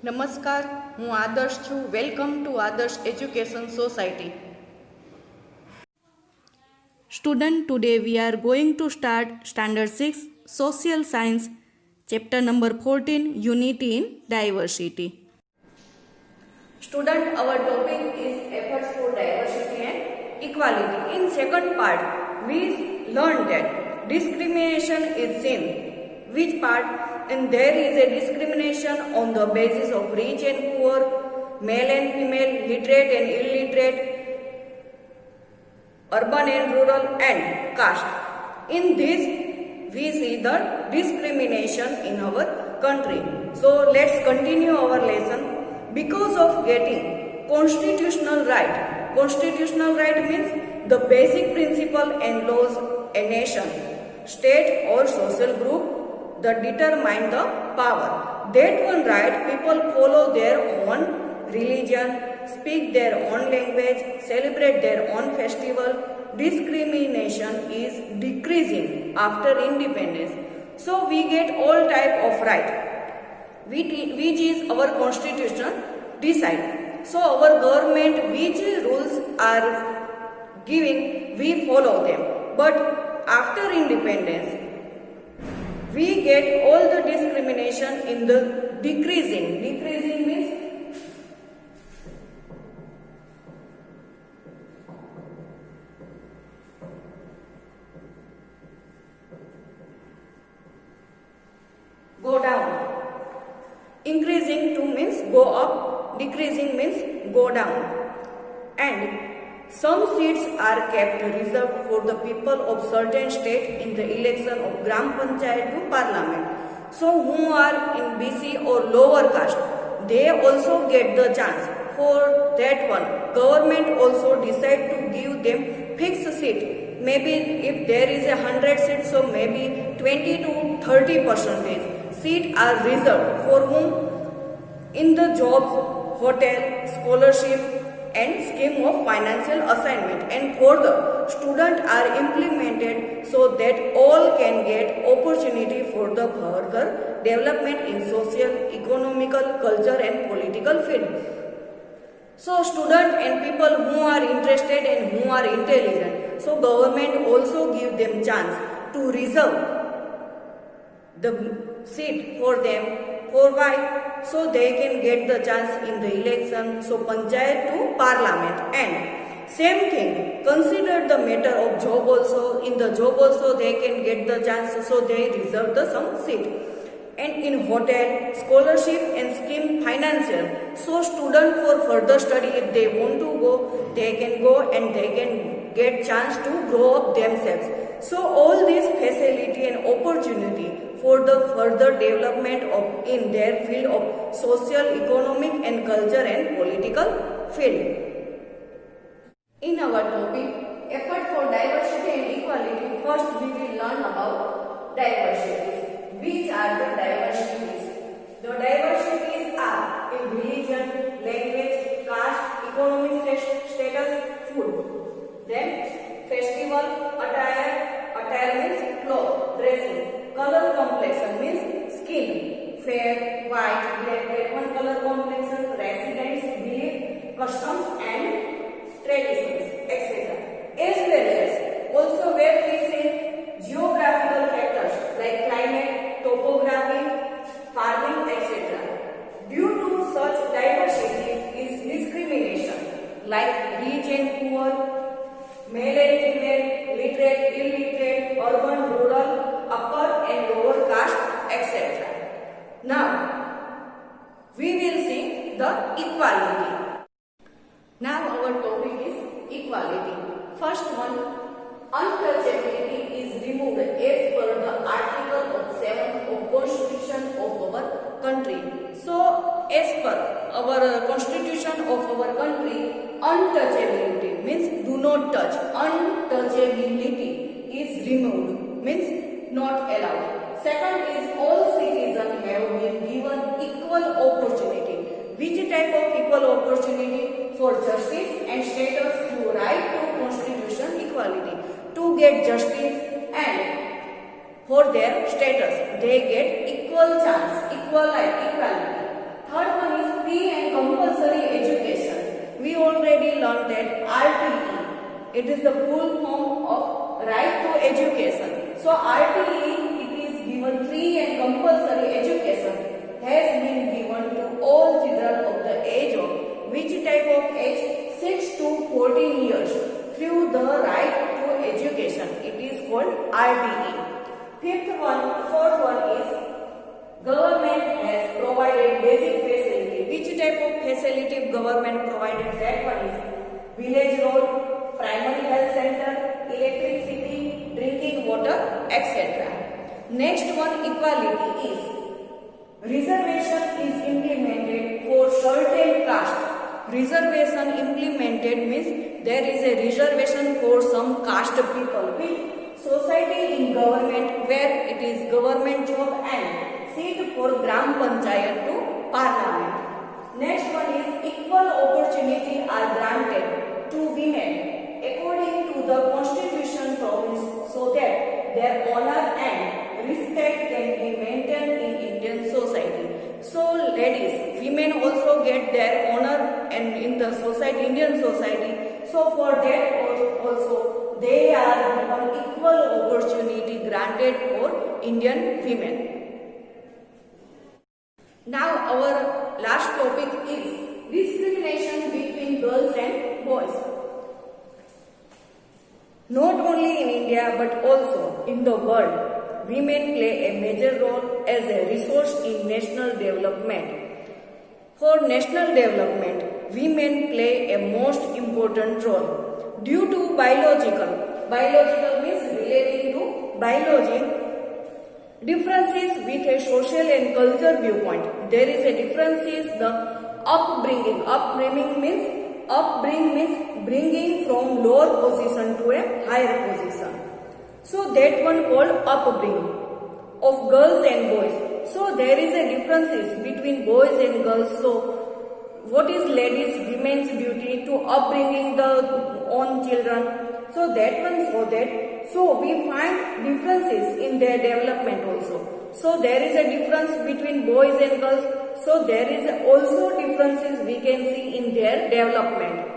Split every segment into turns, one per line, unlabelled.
નમસ્કાર, હું આદર્શ છું. વેલકમ ટુ આદર્શ education society. Student, today we are going to start Standard 6 Social Science, Chapter number 14, Unity in Diversity. Student, our topic is efforts for diversity and equality. In second part, we learned that discrimination is sin. Which part? And there is a discrimination on the basis of rich and poor, male and female, literate and illiterate, urban and rural, and caste. In this, we see the discrimination in our country. So let's continue our lesson. Because of getting constitutional right means the basic principle and laws a nation, state or social group that determine the power. That one right, people follow their own religion, speak their own language, celebrate their own festival. Discrimination is decreasing after independence. So we get all type of right, which is our constitution decide. So our government which rules are giving, we follow them. But after independence, we get all the discrimination in the decreasing. Decreasing means go down. Increasing too means go up. Decreasing means go down. And some seats are kept reserved for the people of certain state in the election of Gram Panchayat to Parliament. So who are in BC or lower caste, they also get the chance. For that one, government also decide to give them fixed seat. Maybe if there is 100 seats, so maybe 20 to 30% seat are reserved for whom? In the jobs, hotel, scholarship, and scheme of financial assignment, and for the student are implemented so that all can get opportunity for the further development in social, economical, culture and political field. So student and people who are interested and who are intelligent, so government also give them chance to reserve the seat for them. For why? So they can get the chance in the election, so panchayat to parliament. And same thing, consider the matter of job also. In the job also they can get the chance, so they reserve the some seat. And in hotel, scholarship and scheme financial, so student for further study, if they want to go, they can go and they can get chance to grow up themselves. So all this facility and opportunity for the further development of in their field of social, economic and culture and political field. In our topic, effort for diversity and equality, first we will learn about diversities. Which are the diversities? The diversities are in religion, language, caste, economic status, food. Then festival, attire means cloth, dressing. Color complexion means skin, fair, white, black, that one color complexion, residence, belief, customs and traditions, etc. As well as also where we say geographical factors like climate, topography, farming, etc. Due to such diversities is discrimination like rich and poor, male and female, literate, illiterate, urban, rural, upper and lower caste, etc. Now, we will see the equality. Now our topic is equality. First one, untouchability is removed as per the article of 7 of Constitution of our country. So, as per our Constitution of our country, untouchability means do not touch. Untouchability is removed, means not allowed. Second is all citizens have been given equal opportunity. Which type of equal opportunity? For justice and status through right to constitution equality. To get justice and for their status, they get equal chance, equality. Third one is It is the full form of right to education. So RTE, it is given free and compulsory education has been given to all children of the age of which type of age 6 to 14 years through the right to education. It is called RTE. Fourth one is government has provided basic facility. Which type of facility government provided? That one is village road, primary health center, electricity, drinking water, etc. Next one, equality is reservation is implemented for certain caste. Reservation implemented means there is a reservation for some caste people with society in government where it is government job and seat for Gram Panchayat to Parliament. Next one is equal opportunity are granted to women according to the constitution province so that their honor and respect can be maintained in Indian society. So ladies, women also get their honor and in the society, Indian society. So for that also they are given equal opportunity granted for Indian women. Now our last topic is discrimination between girls and boys. Not only in India but also in the world, women play a major role as a resource in national development. For national development, women play a most important role. Due to biological means relating to biology, differences with a social and cultural viewpoint. There is a difference is the upbringing. Upbringing means bringing from lower position to a higher position. So that one called upbringing of girls and boys. So there is a differences between boys and girls. So what is ladies, women's duty to upbringing the own children? So that one so that. So we find differences in their development also. So there is a difference between boys and girls. So there is also differences we can see in their development.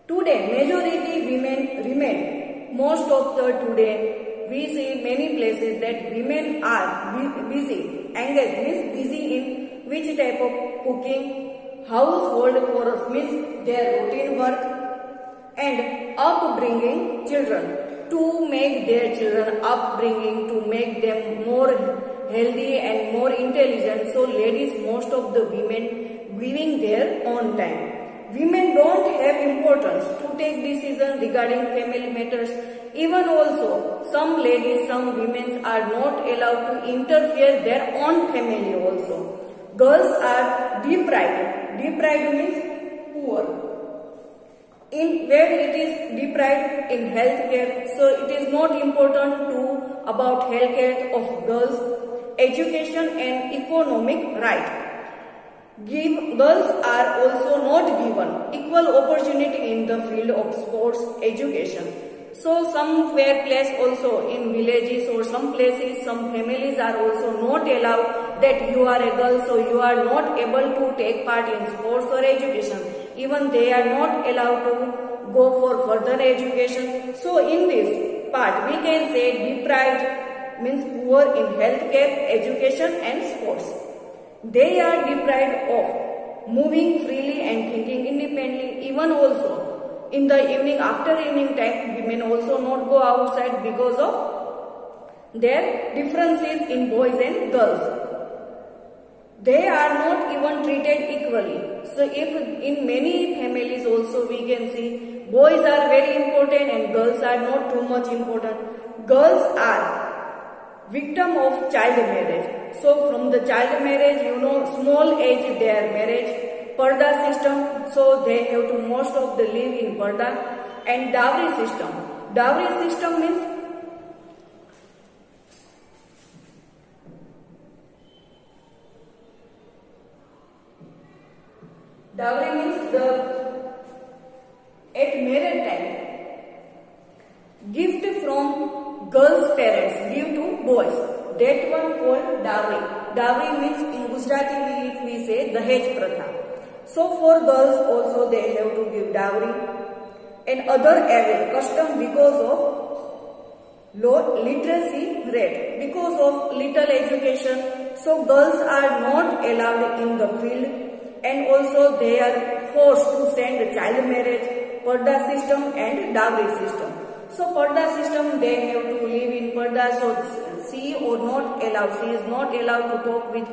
Today majority women remain. Most of the today we see many places that women are busy, engaged means busy in which type of cooking, household chores means their routine work and upbringing children to make their children upbringing to make them more healthy and more intelligent. So ladies, most of the women giving their own time. Women don't have importance to take decisions regarding family matters. Even also, some ladies, some women are not allowed to interfere their own family also. Girls are deprived. Deprived means poor. In where it is deprived in healthcare, so it is not important to about healthcare of girls, education and economic right. Girls are also not given equal opportunity in the field of sports education. So somewhere place also in villages or some places, some families are also not allowed that you are a girl, so you are not able to take part in sports or education. Even they are not allowed to go for further education. So in this part we can say deprived means poor in healthcare, education and sports. They are deprived of moving freely and thinking independently. Even also in the evening, after evening time, women also not go outside because of their differences in boys and girls. They are not even treated equally. So if in many families also we can see boys are very important and girls are not too much important. Girls are victim of child marriage. So from the child marriage, small age their marriage, parda system, so they have to most of the live in parda, and dowry system. Dowry system means at marriage time gift from girls' parents give to boys. That one called dowry. Dowry means in Gujarati we say Dahej Pratha. So for girls also they have to give dowry. and other evil custom because of low literacy rate, because of little education. So girls are not allowed in the field, and also they are forced to send child marriage, parda system and dowry system. So parda system, they have to live in parda, so she or not allowed, she is not allowed to talk with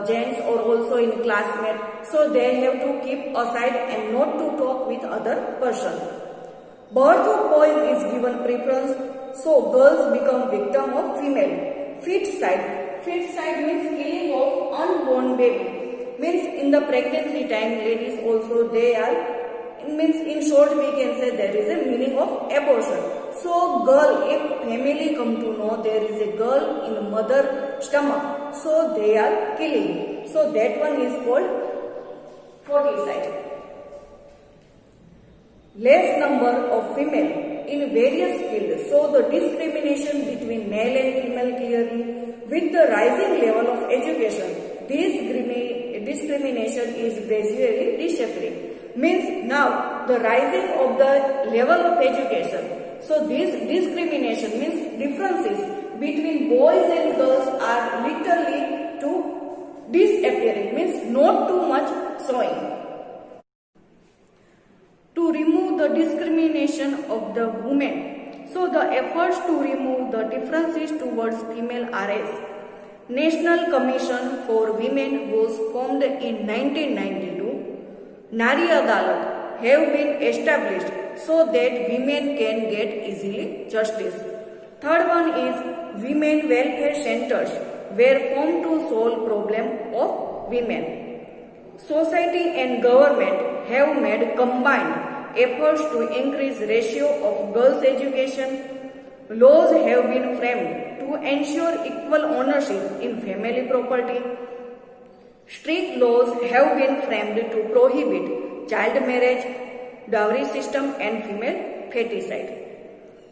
gents or also in classmate. So they have to keep aside and not to talk with other person. Birth of boys is given preference, so girls become victim of female. Feticide means killing of unborn baby. Means in the pregnancy time, ladies also they are, means in short we can say there is a meaning of abortion. So girl, if family come to know there is a girl in mother stomach, so they are killing. So that one is called feticide. Less number of female in various fields. So the discrimination between male and female clearly. With the rising level of education, this discrimination is gradually disappearing. Means now the rising of the level of education. So this discrimination means differences between boys and girls are literally to disappearing. Means not too much showing. To remove the discrimination of the women. So the efforts to remove the differences towards female RS. National Commission for Women was formed in 1992. Nari Adalat have been established so that women can get easily justice. Third one is Women Welfare Centers were formed to solve problem of women. Society and government have made combined efforts to increase ratio of girls' education. Laws have been framed to ensure equal ownership in family property. Strict laws have been framed to prohibit child marriage, dowry system and female feticide.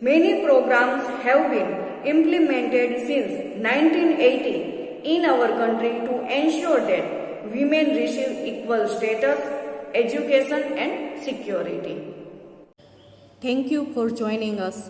Many programs have been implemented since 1980 in our country to ensure that women receive equal status, education and security. Thank you for joining us.